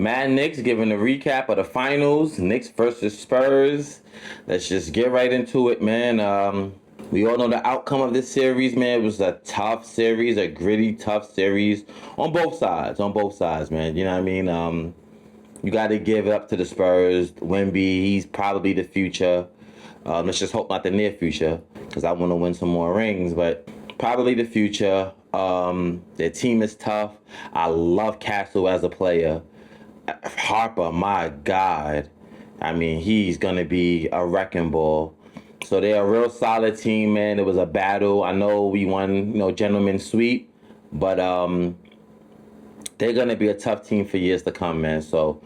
Mad Knicks giving a recap of the finals. Knicks versus Spurs. Let's just get right into it, man. We all know the outcome of this series, man. It was a tough series, a gritty, tough series on both sides. On both sides, man. You know what I mean? You got to give it up to the Spurs. Wemby, he's probably the future. Let's just hope not the near future, because I want to win some more rings. But probably the future. Their team is tough. I love Castle as a player. Harper, my God. I mean, he's going to be a wrecking ball. So they're a real solid team, man. It was a battle. I know we won, gentleman's sweep, but they're going to be a tough team for years to come, man. So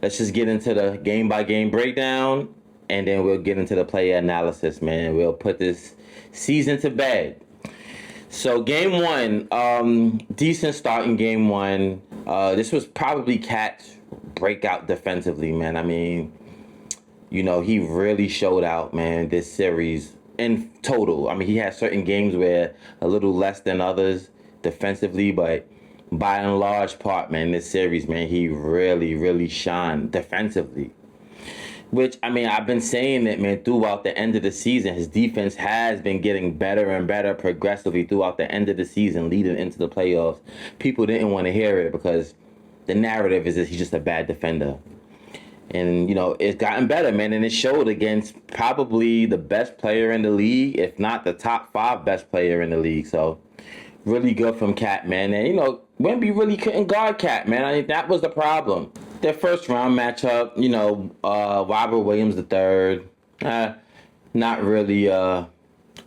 let's just get into the game-by-game breakdown, and then we'll get into the player analysis, man. We'll put this season to bed. So game one, decent start in game one. This was probably Cat's breakout defensively, man. I mean, he really showed out, man, this series in total. I mean, he had certain games where a little less than others defensively, but by and large part, man, this series, man, he really, really shined defensively. Which, I mean, I've been saying that, man, throughout the end of the season. His defense has been getting better and better progressively throughout the end of the season, leading into the playoffs. People didn't want to hear it because the narrative is that he's just a bad defender. And, it's gotten better, man, and it showed against probably the best player in the league, if not the top 5 best player in the league. So, really good from Cat, man. And, Wemby really couldn't guard Cat, man. I think that was the problem. Their first round matchup, Robert Williams III, not really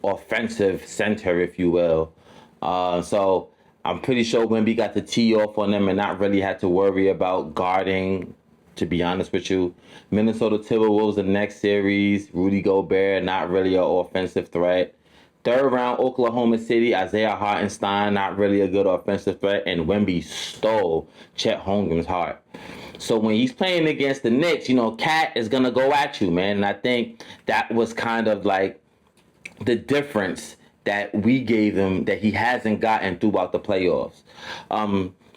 offensive center, if you will. So I'm pretty sure Wemby got the tee off on them and not really had to worry about guarding, to be honest with you. Minnesota Timberwolves, the next series, Rudy Gobert, not really an offensive threat. Third round, Oklahoma City, Isaiah Hartenstein, not really a good offensive threat. And Wemby stole Chet Holmgren's heart. So when he's playing against the Knicks, Cat is going to go at you, man. And I think that was kind of like the difference that we gave him that he hasn't gotten throughout the playoffs.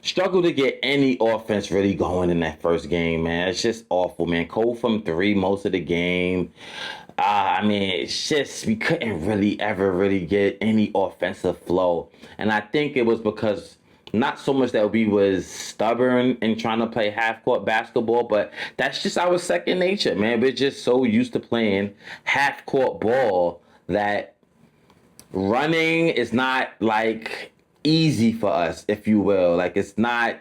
Struggled to get any offense really going in that first game, man. It's just awful, man. Cold from 3 most of the game. I mean, it's just, we couldn't really ever really get any offensive flow. And I think it was because not so much that we was stubborn in trying to play half-court basketball, but that's just our second nature, man. We're just so used to playing half-court ball that running is not, like, easy for us, if you will. Like, it's not,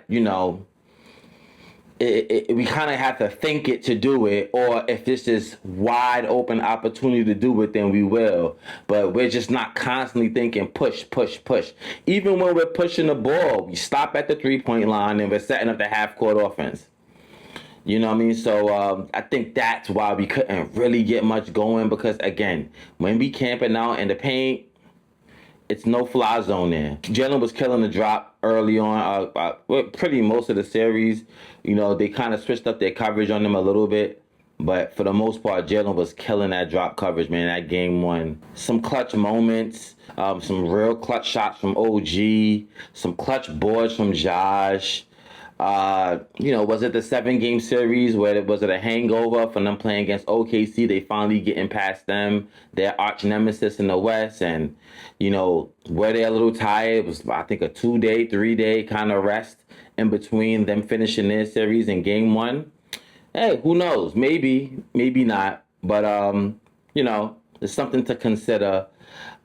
we kind of have to think it to do it, or if this is wide open opportunity to do it, then we will. But we're just not constantly thinking push, push, push. Even when we're pushing the ball, we stop at the 3-point line and we're setting up the half-court offense. You know what I mean? So I think that's why we couldn't really get much going, because, again, when we camping out in the paint, it's no fly zone there. Jalen was killing the drop early on. Pretty most of the series, they kind of switched up their coverage on them a little bit. But for the most part, Jalen was killing that drop coverage, man, that game one. Some clutch moments, some real clutch shots from OG, some clutch boards from Josh. Was it the 7-game series where was it a hangover from them playing against OKC? They finally getting past them, their arch nemesis in the West, and were they a little tired? It was, I think, a 2-day, 3-day kind of rest in between them finishing their series in game one. Hey, who knows? Maybe, maybe not. But it's something to consider.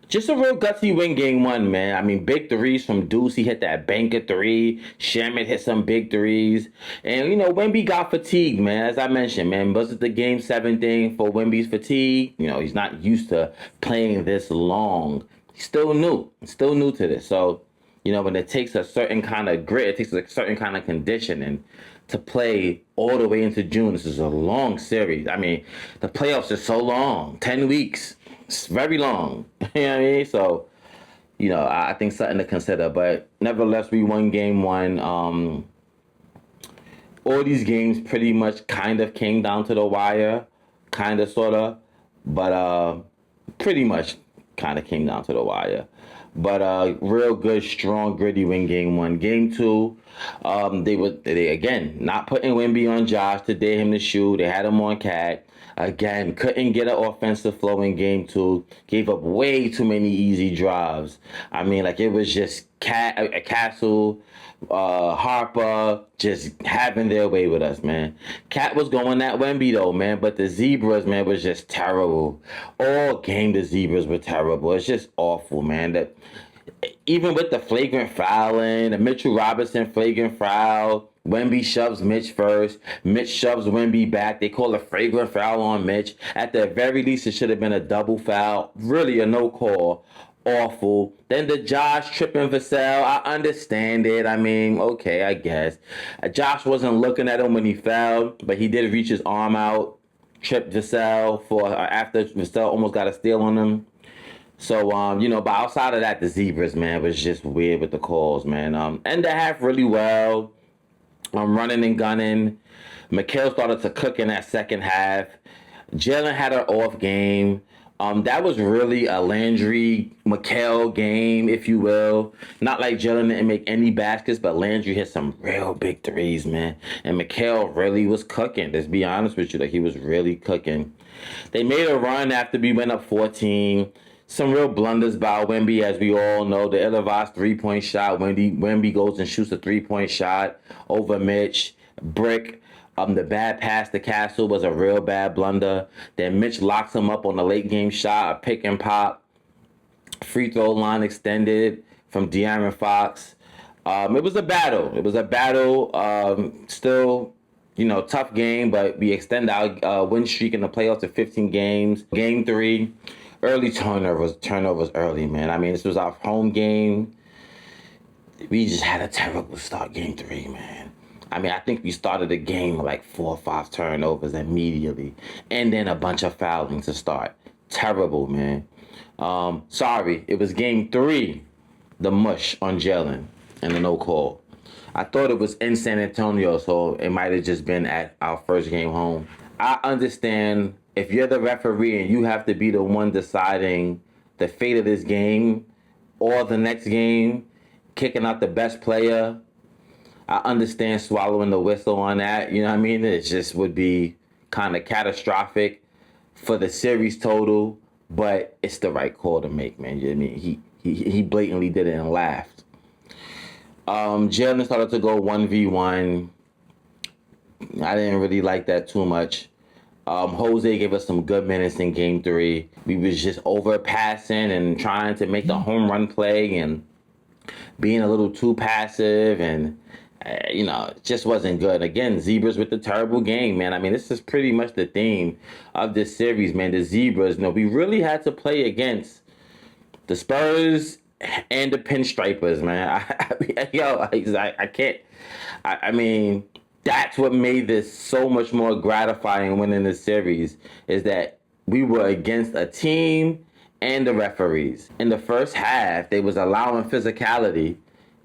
Just a real gutsy win game one, man. I mean, big threes from Deuce. He hit that banker 3. Shaman hit some big threes. And, Wemby got fatigued, man. As I mentioned, man, was it the game 7 thing for Wemby's fatigue? He's not used to playing this long. He's still new to this. So, when it takes a certain kind of grit, it takes a certain kind of conditioning to play all the way into June. This is a long series. I mean, the playoffs are so long, 10 weeks. It's very long. You know what I mean? So, I think something to consider. But nevertheless, we won game one. All these games pretty much kind of came down to the wire. Kind of, sort of. But pretty much kind of came down to the wire. But real good, strong, gritty win game one. Game two, they again not putting Wemby on Josh to dare him to shoot. They had him on Cat. Again, couldn't get an offensive flow in game two. Gave up way too many easy drives. I mean, like it was just Castle, Harper just having their way with us, man. Cat was going at Wemby though, man, but the Zebras, man, was just terrible. All game the Zebras were terrible. It's just awful, man. That even with the flagrant fouling, the Mitchell Robinson flagrant foul, Wemby shoves Mitch first. Mitch shoves Wemby back. They call a flagrant foul on Mitch. At the very least, it should have been a double foul. Really a no call. Awful. Then the Josh tripping Vassell. I understand it. I mean, okay, I guess. Josh wasn't looking at him when he fell, but he did reach his arm out, tripped Vassell for after Vassell almost got a steal on him. So, but outside of that, the Zebras, man, was just weird with the calls, man. End the half really well. Running and gunning. Mikal started to cook in that second half. Jalen had an off game. That was really a Landry Mikal game, if you will. Not like Jalen didn't make any baskets, but Landry hit some real big threes, man. And Mikal really was cooking. Let's be honest with you, like he was really cooking. They made a run after we went up 14. Some real blunders by Wemby, as we all know. The ill-advised three-point shot. Wemby goes and shoots a three-point shot over Mitch. Brick. The bad pass to Castle was a real bad blunder. Then Mitch locks him up on the late game shot, a pick and pop. Free throw line extended from De'Aaron Fox. It was a battle. Still, tough game, but we extend our win streak in the playoffs to 15 games. Game three. Early turnovers early, man. I mean, this was our home game. We just had a terrible start game three, man. I mean, I think we started the game with like 4 or 5 turnovers immediately. And then a bunch of fouling to start. Terrible, man. Sorry, it was game three. The mush on Jalen and the no call. I thought it was in San Antonio, so it might have just been at our first game home. I understand if you're the referee and you have to be the one deciding the fate of this game or the next game, kicking out the best player, I understand swallowing the whistle on that. You know what I mean? It just would be kind of catastrophic for the series total, but it's the right call to make, man. You know what I mean? He blatantly did it and laughed. Jalen started to go 1v1. I didn't really like that too much. Jose gave us some good minutes in game three. We was just overpassing and trying to make the home run play and being a little too passive and, it just wasn't good. Again, Zebras with the terrible game, man. I mean, this is pretty much the theme of this series, man. The Zebras, we really had to play against the Spurs and the Pinstripers, man. I can't. I mean, that's what made this so much more gratifying winning this series is that we were against a team and the referees. In the first half, they was allowing physicality,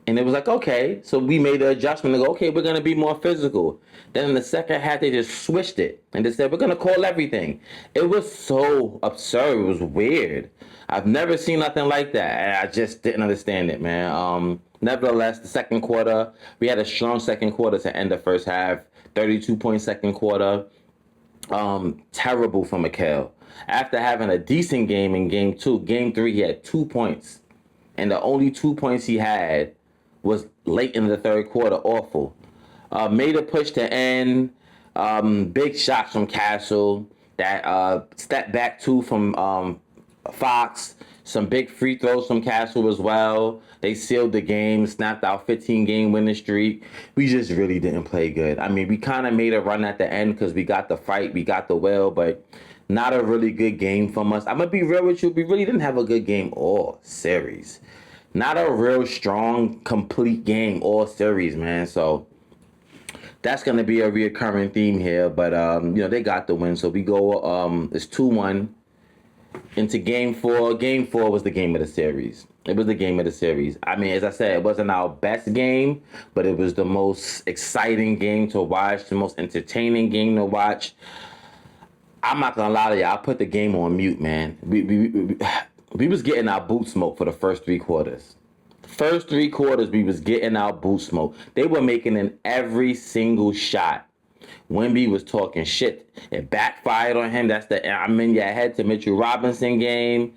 and it was like, okay, so we made the adjustment to go, okay, we're going to be more physical. Then in the second half, they just switched it, and they said, we're going to call everything. It was so absurd. It was weird. I've never seen nothing like that, and I just didn't understand it, man. Nevertheless, the second quarter, we had a strong second quarter to end the first half. 32-point second quarter. Terrible for Mikal. After having a decent game in game two, game three, he had 2 points. And the only 2 points he had was late in the third quarter. Awful. Made a push to end. Big shots from Castle. That step back two from Fox. Some big free throws from Castle as well. They sealed the game, snapped our 15-game winning streak. We just really didn't play good. I mean, we kind of made a run at the end because we got the fight, we got the will, but not a really good game from us. I'm going to be real with you. We really didn't have a good game all series. Not a real strong, complete game all series, man. So that's going to be a reoccurring theme here. But, they got the win. So we go, it's 2-1. Into game four. Game four was the game of the series. It was the game of the series. I mean, as I said, it wasn't our best game, but it was the most exciting game to watch, the most entertaining game to watch. I'm not gonna lie to you, I put the game on mute, man. we was getting our boot smoke for the first 3 quarters. First 3 quarters, we was getting our boot smoke. They were making in every single shot. Wemby was talking shit. It backfired on him. That's the I'm in your head to Mitchell Robinson game.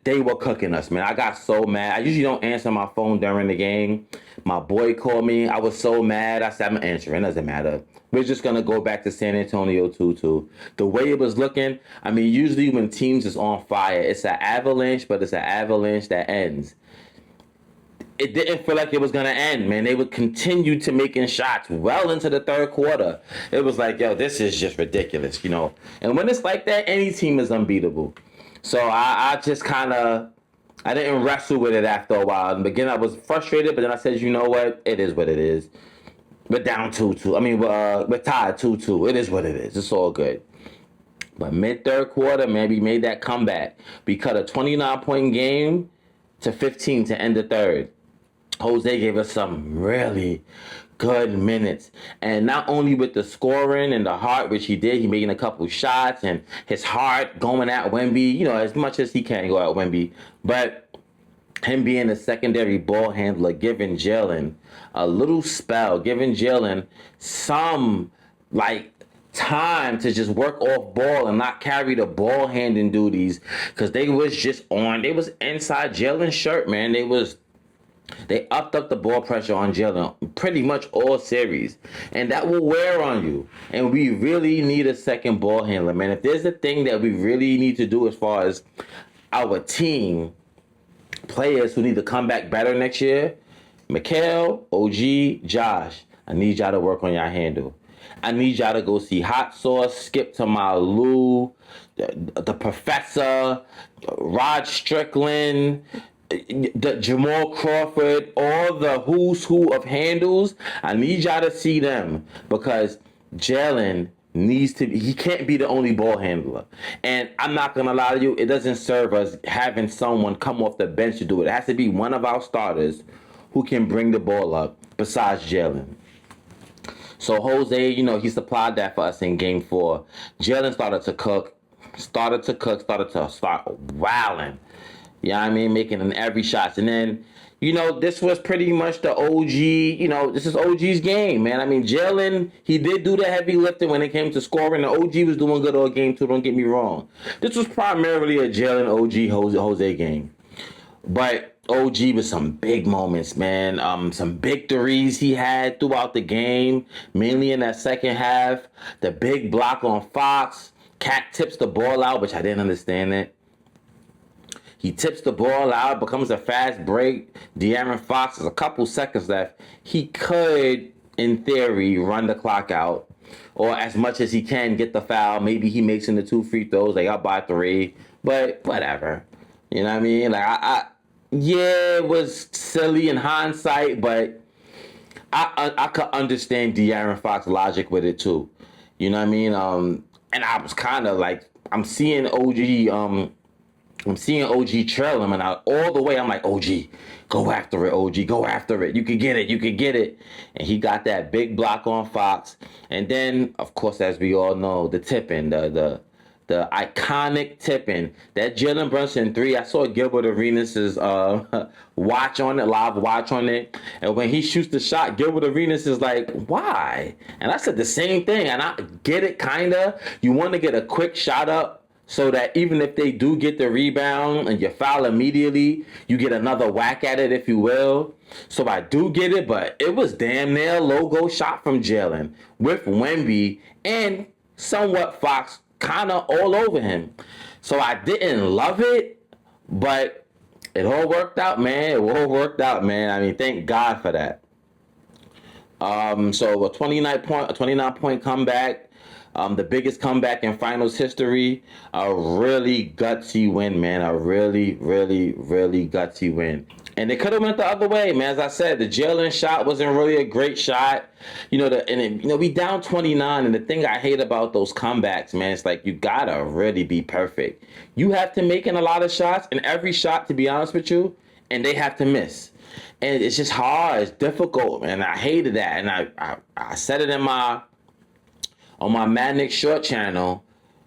They were cooking us, man. I got so mad. I usually don't answer my phone during the game. My boy called me. I was so mad. I said, I'm answering. It doesn't matter. We're just going to go back to San Antonio 2-2. The way it was looking, I mean, usually when teams is on fire, it's an avalanche, but it's an avalanche that ends. It didn't feel like it was going to end, man. They would continue to making shots well into the third quarter. It was like, yo, this is just ridiculous, you know. And when it's like that, any team is unbeatable. So I just kind of, I didn't wrestle with it after a while. In the beginning, I was frustrated, but then I said, you know what? It is what it is. We're down 2-2. I mean, we're tied 2-2. It is what it is. It's all good. But mid-third quarter, man, we made that comeback. We cut a 29-point game to 15 to end the third. Jose gave us some really good minutes. And not only with the scoring and the heart, which he did, he making a couple shots and his heart going at Wemby, you know, as much as he can go at Wemby. But him being a secondary ball handler, giving Jalen a little spell, giving Jalen some, like, time to just work off ball and not carry the ball handing duties, because they was inside Jalen's shirt, man. They upped up the ball pressure on Jalen pretty much all series. And that will wear on you. And we really need a second ball handler, man. If there's a thing that we really need to do as far as our team, players who need to come back better next year, Mikal, OG, Josh, I need y'all to work on your handle. I need y'all to go see Hot Sauce, Skip to My Lou, the Professor, Rod Strickland, the Jamal Crawford, all the who's who of handles. I need y'all to see them, because Jalen he can't be the only ball handler. And I'm not gonna lie to you, it doesn't serve us having someone come off the bench to do it. It has to be one of our starters who can bring the ball up besides Jalen. So Jose, you know, he supplied that for us in game 4. Jalen started to start wilding. You know what I mean? Making in every shot. And then, you know, this was pretty much the OG, you know, this is OG's game, man. I mean, Jalen, he did do the heavy lifting when it came to scoring. The OG was doing good all game too, don't get me wrong. This was primarily a Jalen OG Jose game. But OG with some big moments, man. Some big threes he had throughout the game, mainly in that second half. The big block on Fox. Cat tips the ball out, which I didn't understand it. He tips the ball out, becomes a fast break. De'Aaron Fox has a couple seconds left. He could, in theory, run the clock out, or as much as he can get the foul. Maybe he makes in the 2 free throws. They up by 3, but whatever. You know what I mean? Like yeah, it was silly in hindsight, but I could understand De'Aaron Fox logic with it too. You know what I mean? And I was kind of like, I'm seeing OG trail him, and all the way I'm like, OG, go after it, OG, go after it. You can get it. And he got that big block on Fox. And then, of course, as we all know, the tipping, the iconic tipping, that Jalen Brunson 3. I saw Gilbert Arenas' live watch on it. And when he shoots the shot, Gilbert Arenas is like, why? And I said the same thing. And I get it, kind of. You want to get a quick shot up, so that even if they do get the rebound and you foul immediately, you get another whack at it, if you will. So I do get it, but it was damn near a logo shot from Jalen with Wemby and somewhat Fox kind of all over him. So I didn't love it, but it all worked out, man. I mean, thank God for that. So a 29-point comeback. The biggest comeback in finals history. A really gutsy win, man. A really, really, really gutsy win. And it could have went the other way, man. As I said, the Jalen shot wasn't really a great shot. You know, we down 29, and the thing I hate about those comebacks, man, it's like you gotta really be perfect. You have to make in a lot of shots, and every shot, to be honest with you, and they have to miss. And it's just hard. It's difficult, man. I hated that. And I said it on my Mad Nick Short channel.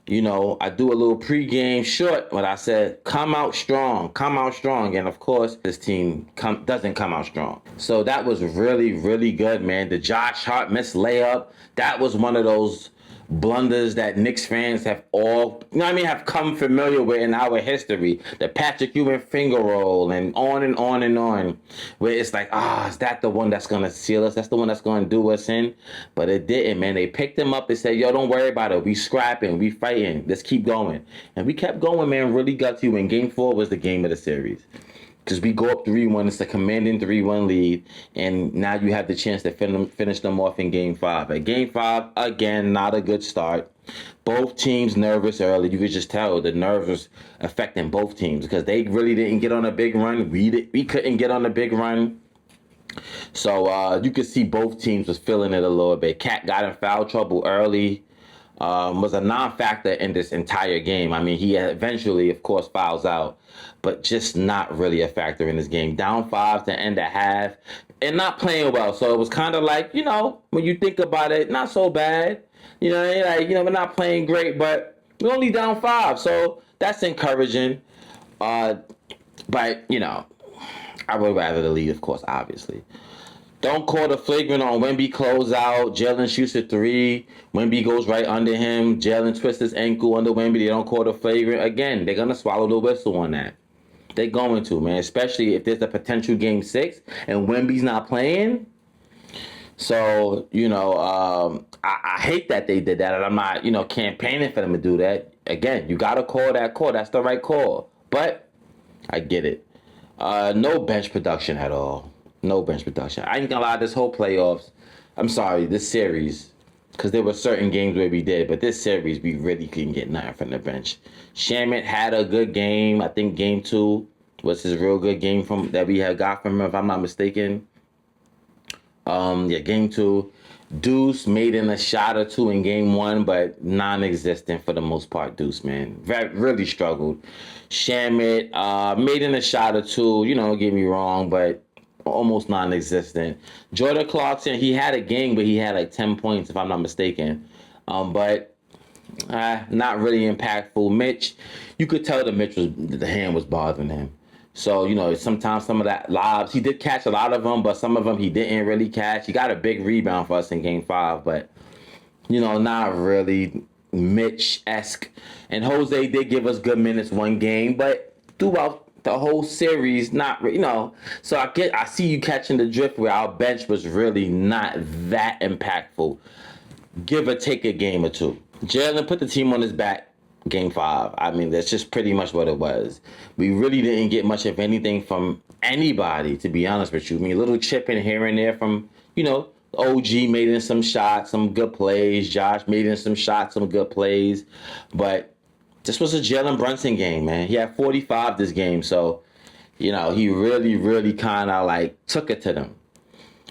I do a little pregame short, but I said, come out strong, come out strong. And of course, this team doesn't come out strong. So that was really, really good, man. The Josh Hart missed layup, that was one of those blunders that Knicks fans have have come familiar with in our history. The Patrick Ewing finger roll and on and on and on. Where it's like, is that the one that's going to seal us? That's the one that's going to do us in? But it didn't, man. They picked him up and said, yo, don't worry about it. We scrapping. We fighting. Let's keep going. And we kept going, man. Really got to you. And game 4 was the game of the series. Because we go up 3-1, it's a commanding 3-1 lead, and now you have the chance to finish them off in Game 5. At Game 5, again, not a good start. Both teams nervous early. You could just tell the nerves was affecting both teams because they really didn't get on a big run. We couldn't get on a big run. So you could see both teams was feeling it a little bit. Cat got in foul trouble early. Was a non-factor in this entire game. I mean, he eventually, of course, fouls out, but just not really a factor in this game. Down 5 to end at half and not playing well. So it was kind of like, when you think about it, not so bad. We're not playing great, but we're only down 5. So that's encouraging. But, I would rather the lead, of course, obviously. Don't call the flagrant on Wemby closeout. Jalen shoots a 3. Wemby goes right under him. Jalen twists his ankle under Wemby. They don't call the flagrant. Again, they're going to swallow the whistle on that. They're going to, man. Especially if there's a potential game 6 and Wemby's not playing. So, I hate that they did that. And I'm not, campaigning for them to do that. Again, you got to call that call. That's the right call. But I get it. No bench production at all. No bench production. I ain't gonna lie, this series, because there were certain games where we did, but this series, we really couldn't get nothing from the bench. Shamet had a good game. I think game 2 was his real good game that we had got from him, if I'm not mistaken. Game 2. Deuce made in a shot or 2 in game 1, but non-existent for the most part. Deuce, man, really struggled. Shamet made in a shot or 2. Don't get me wrong, but almost non-existent. Jordan Clarkson, he had a game, but he had like 10 points, if I'm not mistaken. But not really impactful. Mitch, you could tell the hand was bothering him. So, sometimes some of that lobs, he did catch a lot of them, but some of them he didn't really catch. He got a big rebound for us in game 5, but, not really Mitch-esque. And Jose did give us good minutes one game, but throughout the whole series, not, so I see you catching the drift where our bench was really not that impactful. Give or take a game or 2. Jalen put the team on his back game 5. I mean, that's just pretty much what it was. We really didn't get much of anything from anybody, to be honest with you. I mean, a little chipping here and there from, OG made in some shots, some good plays. Josh made in some shots, some good plays. But this was a Jalen Brunson game, man. He had 45 this game, so, he really, really kind of, took it to them.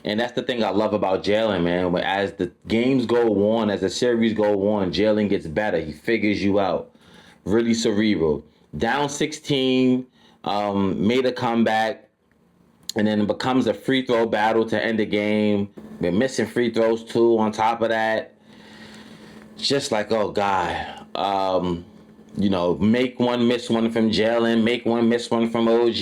And that's the thing I love about Jalen, man. As the games go on, as the series go on, Jalen gets better. He figures you out. Really cerebral. Down 16, made a comeback, and then it becomes a free throw battle to end the game. We're missing free throws, too, on top of that. It's just like, oh, God. Make one, miss one from Jalen, make one, miss one from OG,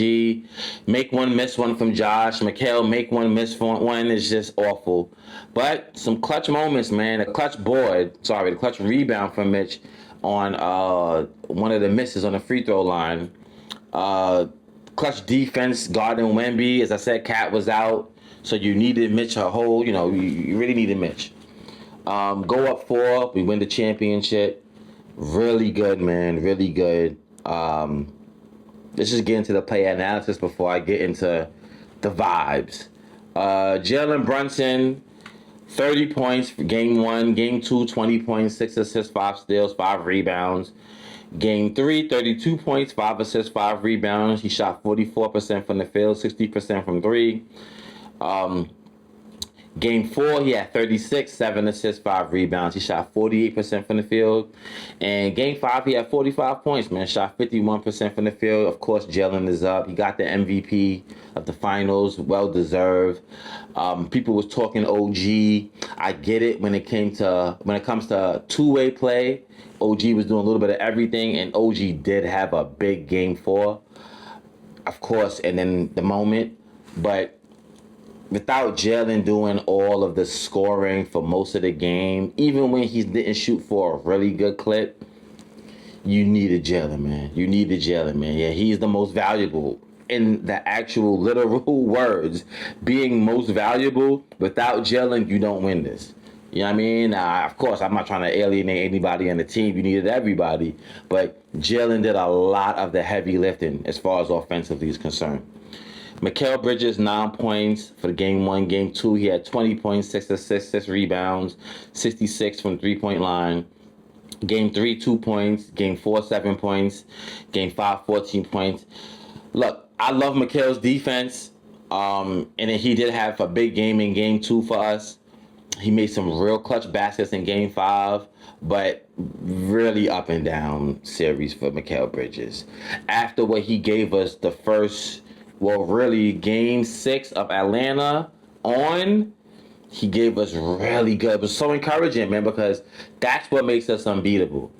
make one, miss one from Josh, Mikhail, make one, miss one is just awful. But some clutch moments, man. The clutch rebound from Mitch on one of the misses on the free throw line. Clutch defense guarding Wemby. As I said, Cat was out, so you needed Mitch a whole, you really needed Mitch. Go up 4, we win the championship. Really good, man. Really good. Let's just get into the play analysis before I get into the vibes. Jalen Brunson, 30 points for game 1. Game 2, 20 points, 6 assists, 5 steals, 5 rebounds. Game 3, 32 points, 5 assists, 5 rebounds. He shot 44% from the field, 60% from 3. Game 4, he had 36, 7 assists, 5 rebounds. He shot 48% from the field. And Game 5, he had 45 points, man. Shot 51% from the field. Of course, Jalen is up. He got the MVP of the finals. Well deserved. People was talking OG. I get it when it comes to two-way play. OG was doing a little bit of everything, and OG did have a big Game 4, of course, and then the moment. But without Jalen doing all of the scoring for most of the game, even when he didn't shoot for a really good clip, you needed Jalen, man. You needed Jalen, man. Yeah, he's the most valuable. In the actual literal words, being most valuable, without Jalen, you don't win this. You know what I mean? Of course, I'm not trying to alienate anybody on the team. You needed everybody. But Jalen did a lot of the heavy lifting as far as offensively is concerned. Mikal Bridges, 9 points for Game 1. Game 2, he had 20 points, 6 assists, 6 rebounds, 66 from three-point line. Game 3, 2 points. Game 4, 7 points. Game 5, 14 points. Look, I love Mikal's defense. And then he did have a big game in Game 2 for us. He made some real clutch baskets in Game 5, but really up and down series for Mikal Bridges. After what he gave us the first, really Game 6 of Atlanta on, he gave us really good. It was so encouraging, man, because that's what makes us unbeatable.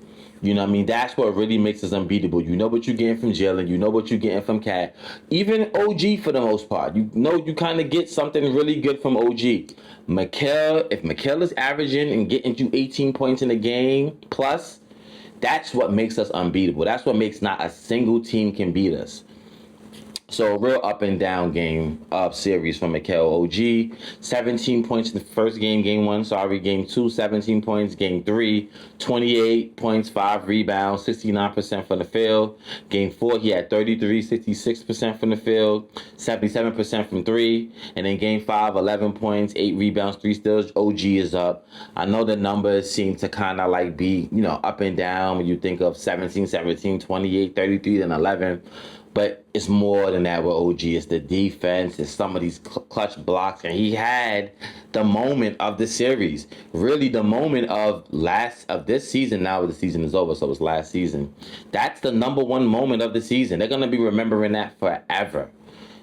You know what I mean? That's what really makes us unbeatable. You know what you're getting from Jalen. You know what you're getting from Cat. Even OG for the most part. You know you kind of get something really good from OG. If Mikal is averaging and getting you 18 points in a game plus, that's what makes us unbeatable. That's what makes not a single team can beat us. So a real up and down game of series from Mikal. OG, 17 points in the first game, Game 1, Game 2, 17 points. Game 3, 28 points, 5 rebounds, 69% from the field. Game 4, he had 33, 66% from the field, 77% from 3. And then Game 5, 11 points, 8 rebounds, 3 steals. OG is up. I know the numbers seem to kind of like be, up and down when you think of 17, 17, 28, 33, and 11. But it's more than that with OG. It's the defense. It's some of these clutch blocks. And he had the moment of the series. Really the moment of this season. Now the season is over, so it's last season. That's the number one moment of the season. They're going to be remembering that forever.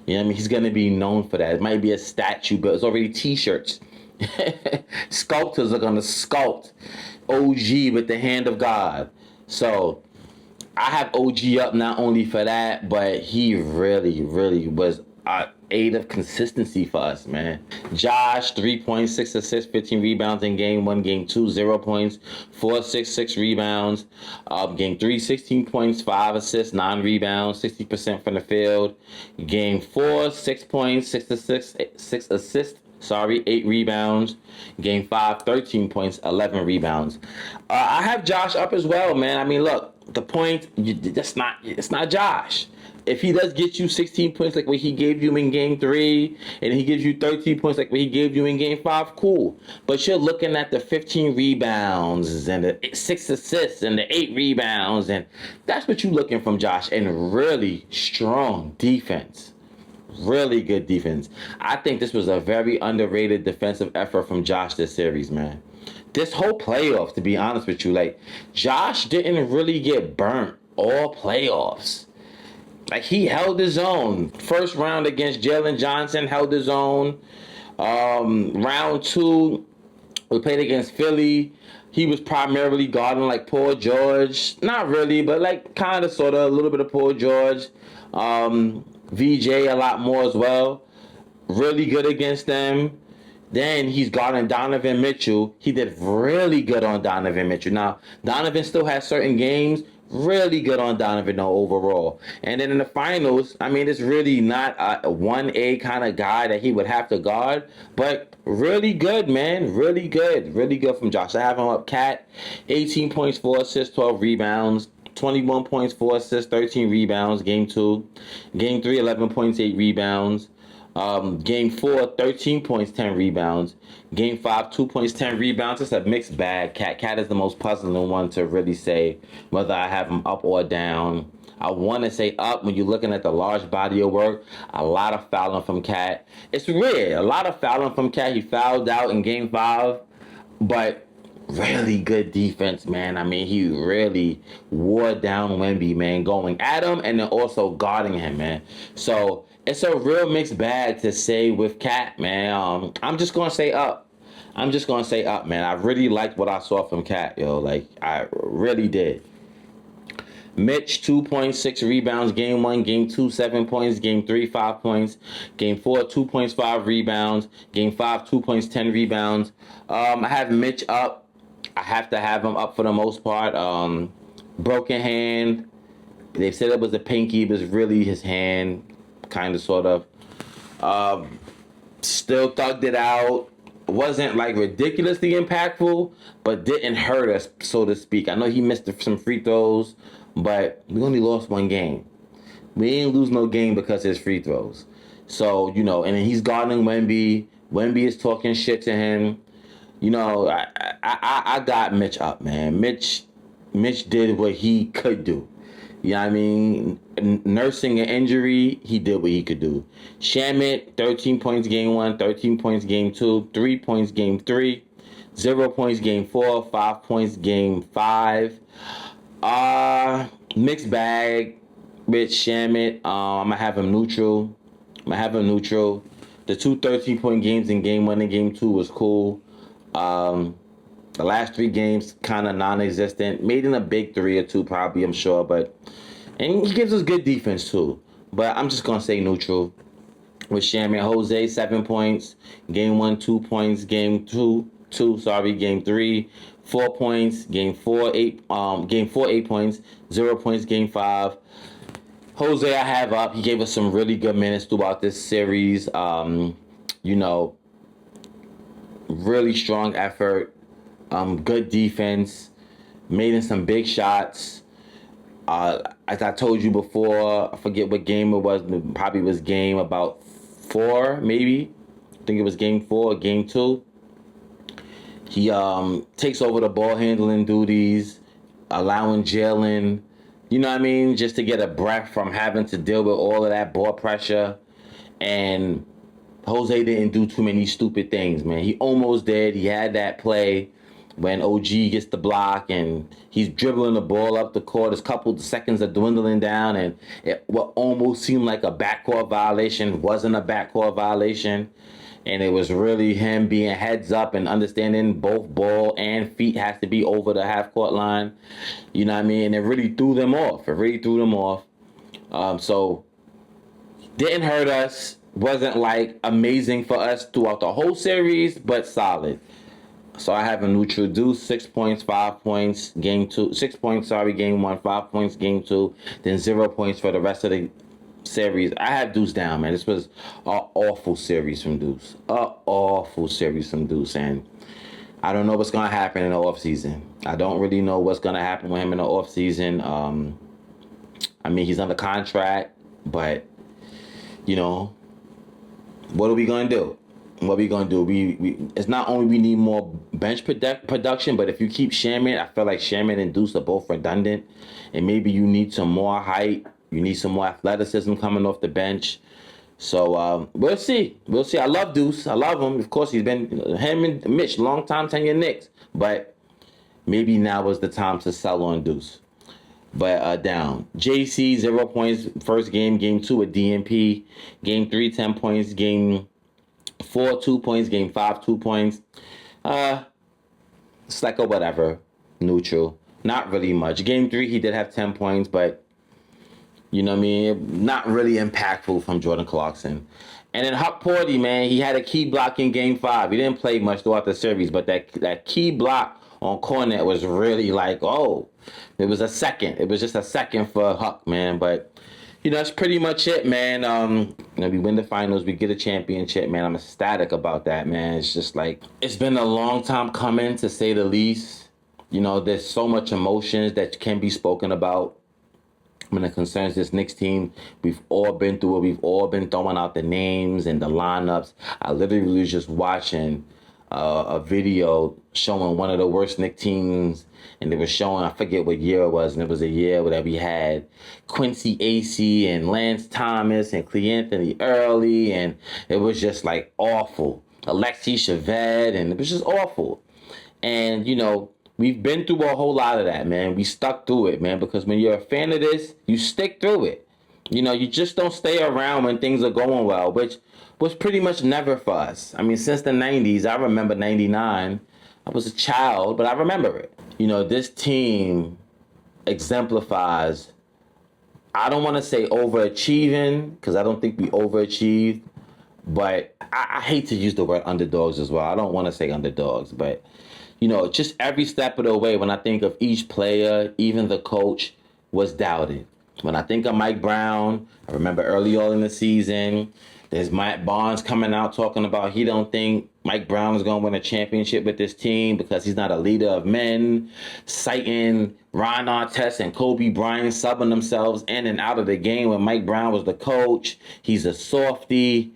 You know what I mean? He's going to be known for that. It might be a statue, but it's already T-shirts. Sculptors are going to sculpt OG with the hand of God. So I have OG up not only for that, but he really, really was an aid of consistency for us, man. Josh, 3 points, 6 assists, 15 rebounds in Game 1. Game 2, 0 points, 4, 6 rebounds. Game 3, 16 points, 5 assists, 9 rebounds, 60% from the field. Game 4, 6 points, 6 assists. 8 rebounds. Game 5, 13 points, 11 rebounds. I have Josh up as well, man. I mean, look, the point, it's not Josh. If he does get you 16 points like what he gave you in Game 3, and he gives you 13 points like what he gave you in Game 5, cool. But you're looking at the 15 rebounds and the 6 assists and the 8 rebounds, and that's what you're looking from Josh. And really strong defense. Really good defense. I think this was a very underrated defensive effort from Josh this series, man. This whole playoffs, to be honest with you, like, Josh didn't really get burnt all playoffs. Like, he held his own. First round against Jalen Johnson, held his own. Round 2, we played against Philly. He was primarily guarding like Paul George. Not really, but like kind of, sort of, a little bit of Paul George. VJ a lot more as well. Really good against them. Then he's guarding Donovan Mitchell. He did really good on Donovan Mitchell. Now, Donovan still has certain games. Really good on Donovan though, overall. And then in the finals, I mean, it's really not a 1A kind of guy that he would have to guard. But really good, man. Really good. Really good from Josh. I have him up. Cat, 18 points, 4 assists, 12 rebounds. 21 points, 4 assists, 13 rebounds. Game 2. Game 3, 11 points, 8 rebounds. Game 4, 13 points, 10 rebounds. Game 5, 2 points, 10 rebounds. It's a mixed bag. Cat is the most puzzling one to really say whether I have him up or down. I want to say up when you're looking at the large body of work. A lot of fouling from Cat. It's weird. A lot of fouling from Cat. He fouled out in Game 5, but really good defense, man. I mean, he really wore down Wemby, man, going at him and then also guarding him, man. So it's a real mixed bag to say with Cat, man. I'm just gonna say up. I'm just gonna say up, man. I really liked what I saw from Cat, yo. Like I really did. Mitch, 2.6 rebounds, game 1, game 2, 7 points, game 3, 5 points, game 4, 2 points, 5 rebounds, game 5, 2 points, 10 rebounds. I have Mitch up. I have to have him up for the most part. Broken hand. They said it was a pinky, but it's really his hand, kind of, sort of. Still thugged it out. Wasn't like ridiculously impactful, but didn't hurt us, so to speak. I know he missed some free throws, but we only lost one game. We didn't lose no game because of his free throws. So, you know, and then he's guarding Wemby. Wemby is talking shit to him. You know, I got Mitch up, man. Mitch did what he could do. You know what I mean? Nursing an injury, he did what he could do. Shamit, 13 points game 1, 13 points game 2, 3 points game 3, 0 points game 4, 5 points game 5. Mixed bag with Shamit. I'm going to have him neutral. The two 13-point games in game 1 and game 2 was cool. The last 3 games, kind of non-existent. Made in a big 3 or 2 probably, I'm sure. And he gives us good defense too. But I'm just going to say neutral. With Shamit Jose, 7 points. Game 1, 2 points. Game 2, game 3, 4 points. Game 4, 8 points. 0 points, game 5. Jose, I have up. He gave us some really good minutes throughout this series. You know, really strong effort. Good defense. Made in some big shots. As I told you before, I forget what game it was. Probably was game about 4, maybe. I think it was game 4 or game 2. He takes over the ball handling duties, allowing Jalen, you know what I mean, just to get a breath from having to deal with all of that ball pressure. And Jose didn't do too many stupid things, man. He almost did. He had that play when OG gets the block and he's dribbling the ball up the court. His couple of seconds are dwindling down, and what almost seemed like a backcourt violation wasn't a backcourt violation. And it was really him being heads up and understanding both ball and feet has to be over the half-court line. You know what I mean? And it really threw them off. So didn't hurt us. Wasn't like amazing for us throughout the whole series, but solid. So I have a neutral deuce, 6 points, 5 points, game 2, 6 points, game 1, 5 points, game 2, then 0 points for the rest of the series. I have Deuce down, man. This was an awful series from Deuce. And I don't know what's going to happen in the offseason. I don't really know what's going to happen with him in the offseason. I mean, he's under contract, but, you know, what are we going to do? We it's not only we need more bench production, but if you keep Shamit, I feel like Shamit and Deuce are both redundant, and maybe you need some more height. You need some more athleticism coming off the bench. So we'll see. I love Deuce. I love him. Of course, he's been him and Mitch, long time tenure Knicks, but maybe now was the time to sell on Deuce. But down. JC, 0 points. First game. Game 2 with DNP. Game 3, 10 points. Game 4, 2 points. Game 5, 2 points. It's like a whatever. Neutral. Not really much. Game 3, he did have 10 points, but you know what I mean? Not really impactful from Jordan Clarkson. And then Huck Porty, man, he had a key block in Game 5. He didn't play much throughout the series, but that key block on Cornet was really like, oh, it was a second. It was just a second for Huck, man. But, you know, that's pretty much it, man. You know, we win the finals. We get a championship, man. I'm ecstatic about that, man. It's just like, it's been a long time coming, to say the least. You know, there's so much emotions that can be spoken about when it concerns this Knicks team. We've all been through it. We've all been throwing out the names and the lineups. I literally was just watching a video showing one of the worst Knicks teams, and they were showing, I forget what year it was, and it was a year that we had Quincy Acey and Lance Thomas and Cleanthony Early, and it was just like awful. Alexi Chavez, and it was just awful. And, we've been through a whole lot of that, man. We stuck through it, man, because when you're a fan of this, you stick through it. You just don't stay around when things are going well, which was pretty much never for us. I mean, since the 90s, I remember 99. I was a child, but I remember it. This team exemplifies, I don't want to say overachieving, because I don't think we overachieved, but I hate to use the word underdogs as well. I don't want to say underdogs, but, just every step of the way, when I think of each player, even the coach was doubted. When I think of Mike Brown, I remember early on in the season, there's Matt Barnes coming out talking about he don't think Mike Brown is going to win a championship with this team because he's not a leader of men, citing Ron Artest and Kobe Bryant subbing themselves in and out of the game when Mike Brown was the coach. He's a softie,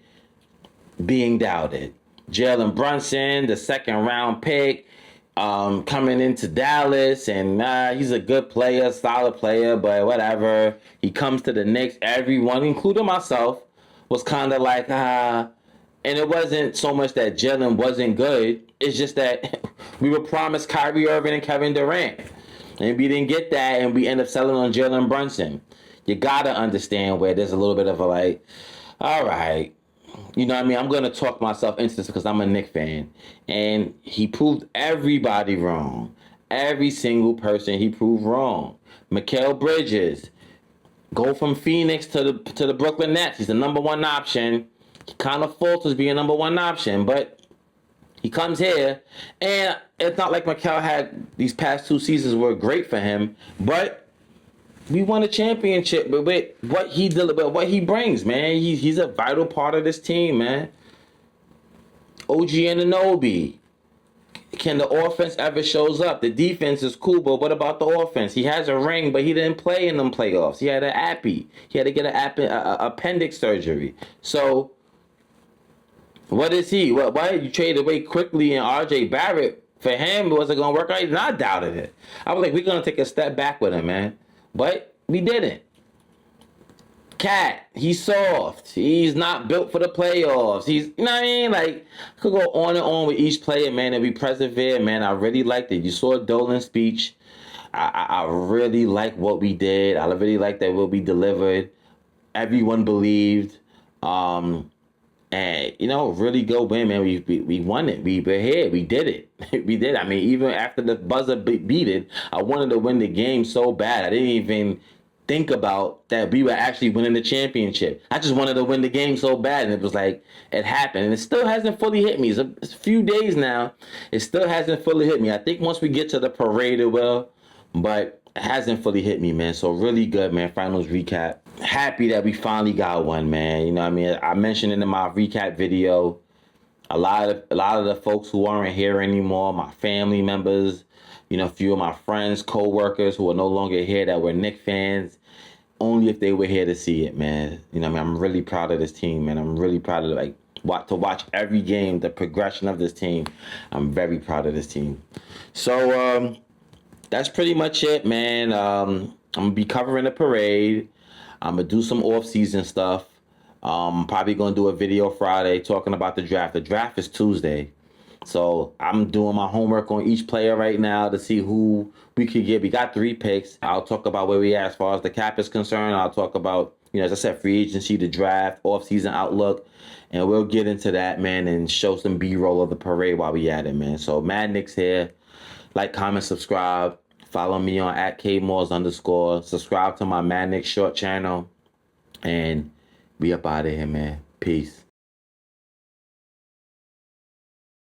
being doubted. Jalen Brunson, the second round pick, coming into Dallas, and he's a good player, solid player, but whatever. He comes to the Knicks, everyone, including myself, was kind of like, and it wasn't so much that Jalen wasn't good, it's just that we were promised Kyrie Irving and Kevin Durant, and we didn't get that, and we end up selling on Jalen Brunson. You gotta understand where there's a little bit of a like, all right, you know what I mean? I'm going to talk myself into this because I'm a Knicks fan. And he proved everybody wrong. Every single person he proved wrong. Mikal Bridges, go from Phoenix to the Brooklyn Nets. He's the number one option. He kind of falters being number one option, but he comes here. And it's not like Mikal had these past 2 seasons were great for him, but we won a championship with what he delivered, what he brings, man. He's a vital part of this team, man. OG Anunoby. Can the offense ever shows up? The defense is cool, but what about the offense? He has a ring, but he didn't play in them playoffs. He had an appy. He had to get an appendix surgery. So, what is he? Why did you trade away quickly and RJ Barrett for him? Was it going to work out? And I doubted it. I was like, we're going to take a step back with him, man. But we didn't. Cat, he's soft. He's not built for the playoffs. He's, you know what I mean? Like, I could go on and on with each player, man, and we persevere, man. I really liked it. You saw Dolan's speech. I really like what we did. I really like that what we delivered. Everyone believed. And, really go win, man. We won it. We were here. We did it. We did. I mean, even after the buzzer beat it, I wanted to win the game so bad. I didn't even think about that we were actually winning the championship. I just wanted to win the game so bad, and it was like, it happened. And it still hasn't fully hit me. It's a few days now. It still hasn't fully hit me. I think once we get to the parade, it will. But it hasn't fully hit me, man. So really good, man. Finals recap. Happy that we finally got one, man. You know what I mean? I mentioned it in my recap video. A lot of the folks who aren't here anymore, my family members, a few of my friends, co-workers who are no longer here that were Knicks fans, only if they were here to see it, man. You know what I mean? I'm really proud of this team, man. I'm really proud of to watch every game, the progression of this team. I'm very proud of this team. So that's pretty much it, man. I'm gonna be covering the parade. I'm going to do some off-season stuff. Probably going to do a video Friday talking about the draft. The draft is Tuesday. So I'm doing my homework on each player right now to see who we could get. We got 3 picks. I'll talk about where we are as far as the cap is concerned. I'll talk about, as I said, free agency, the draft, off-season outlook. And we'll get into that, man, and show some B-roll of the parade while we at it, man. So Mad Knicks here. Like, comment, subscribe. Follow me on @KMalls_. Subscribe to my Mad Knicks short channel. And we up out of here, man. Peace.